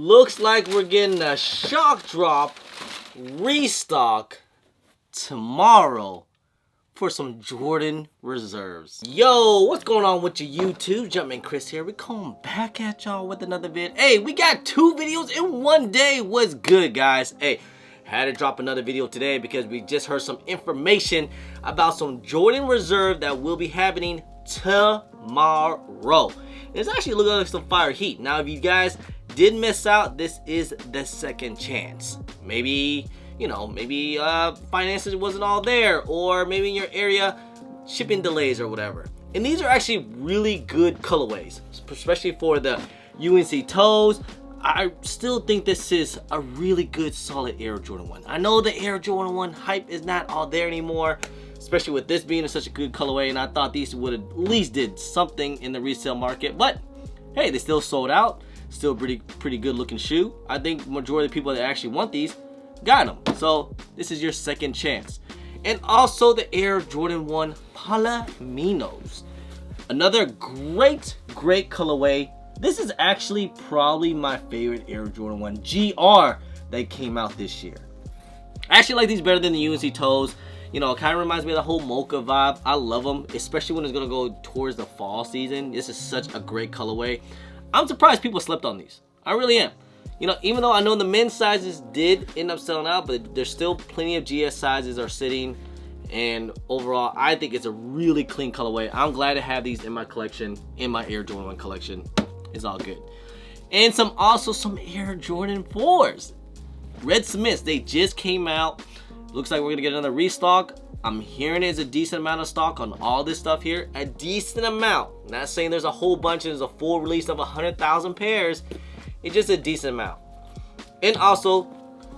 Looks like we're getting a shock drop restock tomorrow for some Jordan reserves. Yo, what's going on with your YouTube? Jumpman Chris here. We coming back at y'all with another vid. Hey, we got 2 videos in one day. What's good, guys? Hey, had to drop another video today because we just heard some information about some Jordan reserve that will be happening tomorrow. It's actually looking like some fire heat. Now, if you guys did miss out, this is the second chance. Maybe, you know, maybe finances wasn't all there, or maybe in your area shipping delays or whatever. And these are actually really good colorways, especially for the UNC toes. I still think this is a really good solid Air Jordan 1. I know the Air Jordan 1 hype is not all there anymore, especially with this being such a good colorway, and I thought these would at least did something in the resale market. But hey, they still sold out. Still pretty good looking shoe. I think majority of the people that actually want these got them. So this is your second chance. And also the Air Jordan 1 Palominos. Another great colorway. This is actually probably my favorite Air Jordan 1 GR that came out this year. I actually like these better than the UNC toes. You know, it kind of reminds me of the whole mocha vibe. I love them, especially when it's going to go towards the fall season. This is such a great colorway. I'm surprised people slept on these. I really am. You know, even though I know the men's sizes did end up selling out, but there's still plenty of GS sizes are sitting. And overall, I think it's a really clean colorway. I'm glad to have these in my collection, in my Air Jordan 1 collection. It's all good. And also some Air Jordan 4s. Red Cements, they just came out. Looks like we're gonna get another restock. I'm hearing there's a decent amount of stock on all this stuff here. A decent amount. Not saying there's a whole bunch and there's a full release of 100,000 pairs. It's just a decent amount. And also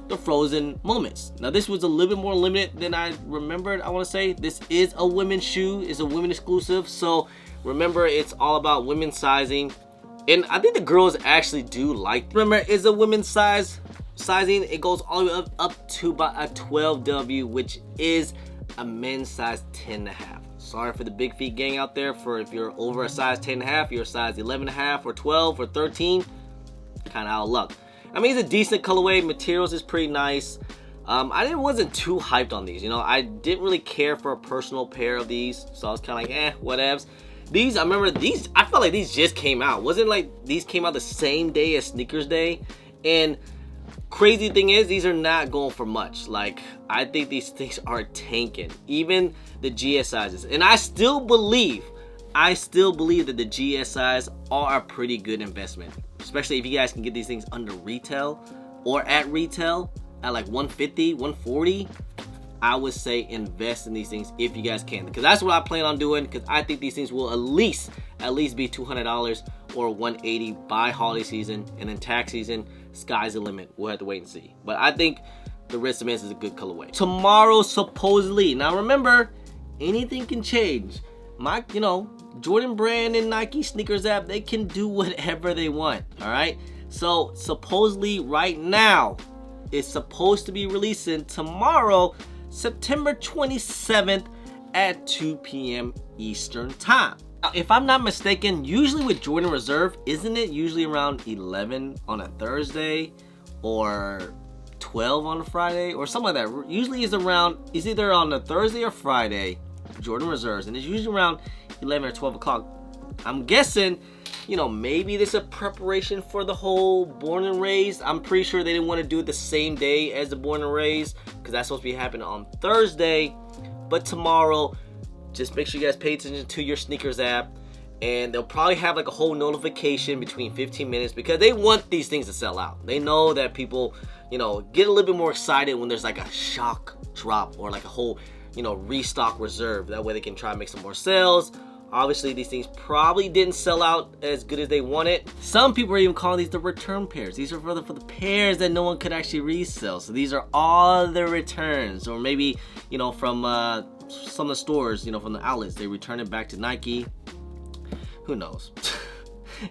the frozen moments. Now this was a little bit more limited than I remembered. I want to say this is a women's shoe. It's a women exclusive. So remember, it's all about women's sizing. And I think the girls actually do like. Remember, it's a women's sizing. It goes all the way up to about a 12W, which is a men's size 10.5. Sorry for the big feet gang out there. For if you're over a size 10.5, you're a size 11.5 or 12 or 13, kind of out of luck. I mean, it's a decent colorway. Materials is pretty nice. Wasn't too hyped on these. You know, I didn't really care for a personal pair of these, so I was kind of like, whatevs. These, I remember these. I felt like these just came out. Wasn't like these came out the same day as Sneakers Day. And crazy thing is, these are not going for much. Like, I think these things are tanking, even the GS sizes. And I still believe that the GS size are a pretty good investment, especially if you guys can get these things under retail or at retail at like 150, 140. I would say invest in these things if you guys can, because that's what I plan on doing, because I think these things will at least be $200 or $180 by holiday season, and then tax season, sky's the limit. We'll have to wait and see. But I think the Red Cements is a good colorway. Tomorrow, supposedly. Now remember, anything can change. Jordan Brand and Nike Sneakers app, they can do whatever they want, all right? So supposedly right now, it's supposed to be releasing tomorrow, September 27th at 2 p.m. Eastern time. Now, if I'm not mistaken, usually with Jordan Reserve, isn't it usually around 11 on a Thursday or 12 on a Friday or something like that? Usually it's either on a Thursday or Friday, Jordan Reserves, and it's usually around 11 or 12 o'clock. I'm guessing, you know, maybe this is a preparation for the whole Born and Raised. I'm pretty sure they didn't want to do it the same day as the Born and Raised, because that's supposed to be happening on Thursday. But tomorrow, just make sure you guys pay attention to your Sneakers app, and they'll probably have like a whole notification between 15 minutes, because they want these things to sell out. They know that people, you know, get a little bit more excited when there's like a shock drop or like a whole, you know, restock reserve. That way they can try to make some more sales. Obviously, these things probably didn't sell out as good as they wanted. Some people are even calling these the return pairs. These are for the pairs that no one could actually resell. So these are all the returns, or maybe, you know, from some of the stores, you know, from the outlets, they return it back to Nike. Who knows?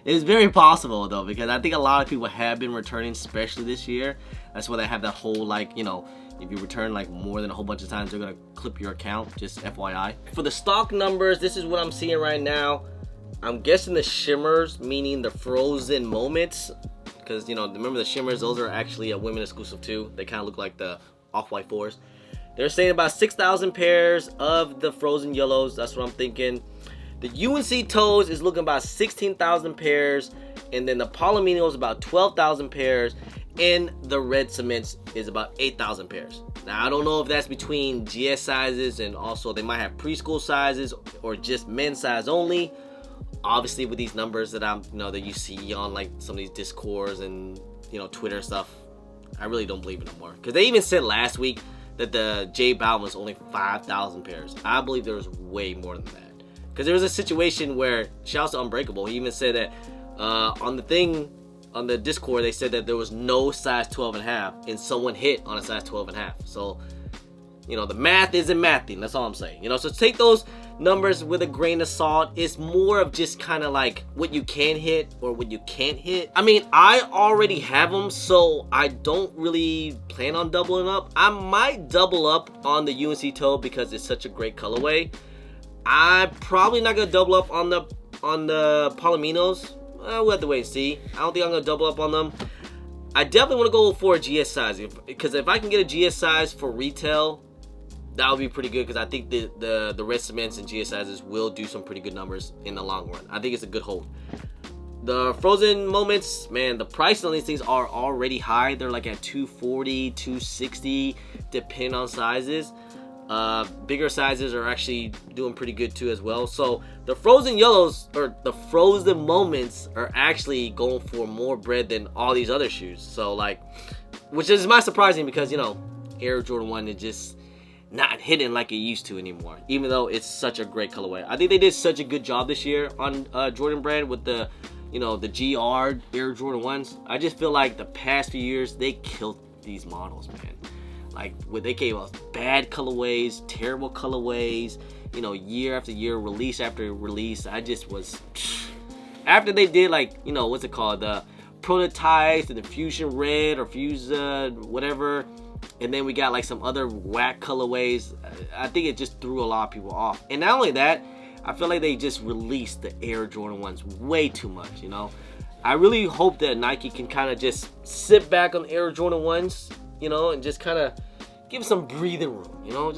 It's very possible though, because I think a lot of people have been returning, especially this year. That's why they have that whole, like, you know, if you return like more than a whole bunch of times, they're gonna clip your account, just FYI. For the stock numbers, this is what I'm seeing right now. I'm guessing the shimmers, meaning the frozen moments, because, you know, remember the shimmers, those are actually a women exclusive too. They kind of look like the off-white 4s. They're saying about 6,000 pairs of the frozen yellows. That's what I'm thinking. The UNC toes is looking about 16,000 pairs, and then the Palomino is about 12,000 pairs, and the red cements is about 8,000 pairs. Now, I don't know if that's between GS sizes, and also they might have preschool sizes or just men's size only. Obviously, with these numbers that that you see on like some of these Discords and, you know, Twitter stuff, I really don't believe it no more. Because they even said last week that the J Balvin was only 5,000 pairs. I believe there was way more than that. Because there was a situation where, shouts to Unbreakable, he even said that on the Discord, they said that there was no size 12.5, and someone hit on a size 12.5. So, you know, the math isn't mathing. That's all I'm saying. You know, so take those numbers with a grain of salt. It's more of just kind of like what you can hit or what you can't hit. I mean, I already have them, so I don't really plan on doubling up. I might double up on the UNC toe because it's such a great colorway. I'm probably not gonna double up on the Palominos. We'll have to wait and see. I don't think I'm gonna double up on them. I definitely want to go for a GS size, because if I can get a GS size for retail, that would be pretty good, because I think the red cements and GS sizes will do some pretty good numbers in the long run. I think it's a good hold. The frozen moments, man, the price on these things are already high. They're like at $240, $260, depending on sizes. Bigger sizes are actually doing pretty good too as well. So the frozen yellows, or the frozen moments, are actually going for more bread than all these other shoes. So like, which is my surprising, because, you know, Air Jordan 1 is just not hitting like it used to anymore, even though it's such a great colorway. I think they did such a good job this year on Jordan brand with the, you know, the GR Air Jordan 1s. I just feel like the past few years they killed these models, man. Like, what they gave us bad colorways, terrible colorways, you know, year after year, release after release. I just was, after they did, like, you know, what's it called, the prototypes and the Fusion Red or Fusion whatever, and then we got like some other whack colorways. I think it just threw a lot of people off. And not only that, I feel like they just released the Air Jordan 1s way too much, you know. I really hope that Nike can kind of just sit back on Air Jordan 1s, you know, and just kind of give some breathing room, you know.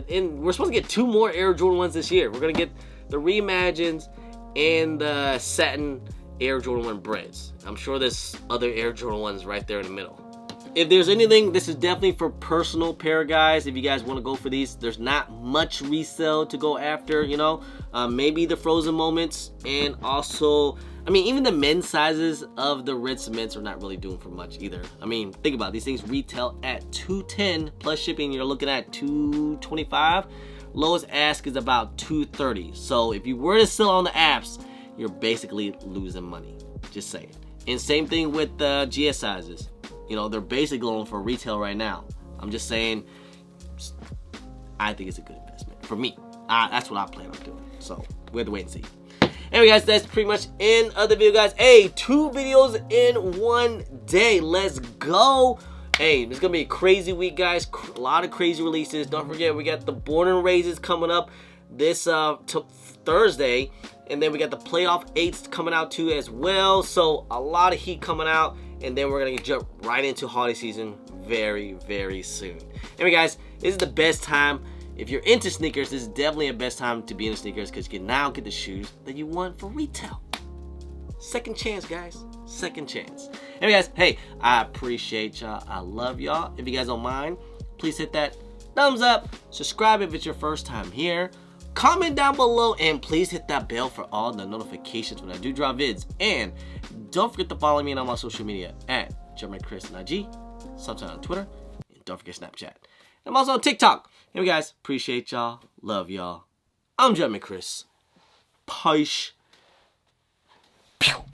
And we're supposed to get 2 more Air Jordan 1s this year. We're gonna get the Reimagines and the satin Air Jordan 1 breads. I'm sure there's other Air Jordan 1s right there in the middle. If there's anything, this is definitely for personal pair guys. If you guys want to go for these, there's not much resale to go after, you know. Maybe the frozen moments, and also, I mean, even the men's sizes of the red cements are not really doing for much either. I mean, think about it. These things retail at $210 plus shipping. You're looking at $225. Lowest ask is about $230. So if you were to sell on the apps, you're basically losing money. Just saying. And same thing with the GS sizes. You know, they're basically going for retail right now. I'm just saying, I think it's a good investment for me. That's what I plan on doing. So we have to wait and see. Anyway, guys, that's pretty much end of the video, guys. Hey, 2 videos in one day. Let's go. Hey, it's gonna be a crazy week, guys. A lot of crazy releases. Don't forget, we got the Born and Raises coming up this Thursday, and then we got the playoff 8s coming out too as well. So a lot of heat coming out, and then we're gonna jump right into holiday season very, very soon. Anyway, guys, this is the best time. If you're into sneakers, this is definitely the best time to be into sneakers, because you can now get the shoes that you want for retail. Second chance, guys. Second chance. Anyway, guys, hey, I appreciate y'all. I love y'all. If you guys don't mind, please hit that thumbs up. Subscribe if it's your first time here. Comment down below, and please hit that bell for all the notifications when I do drop vids. And don't forget to follow me on all my social media at Chris on IG, sometime on Twitter, and don't forget Snapchat. I'm also on TikTok. Anyway, guys, appreciate y'all. Love y'all. I'm Chris. Peace.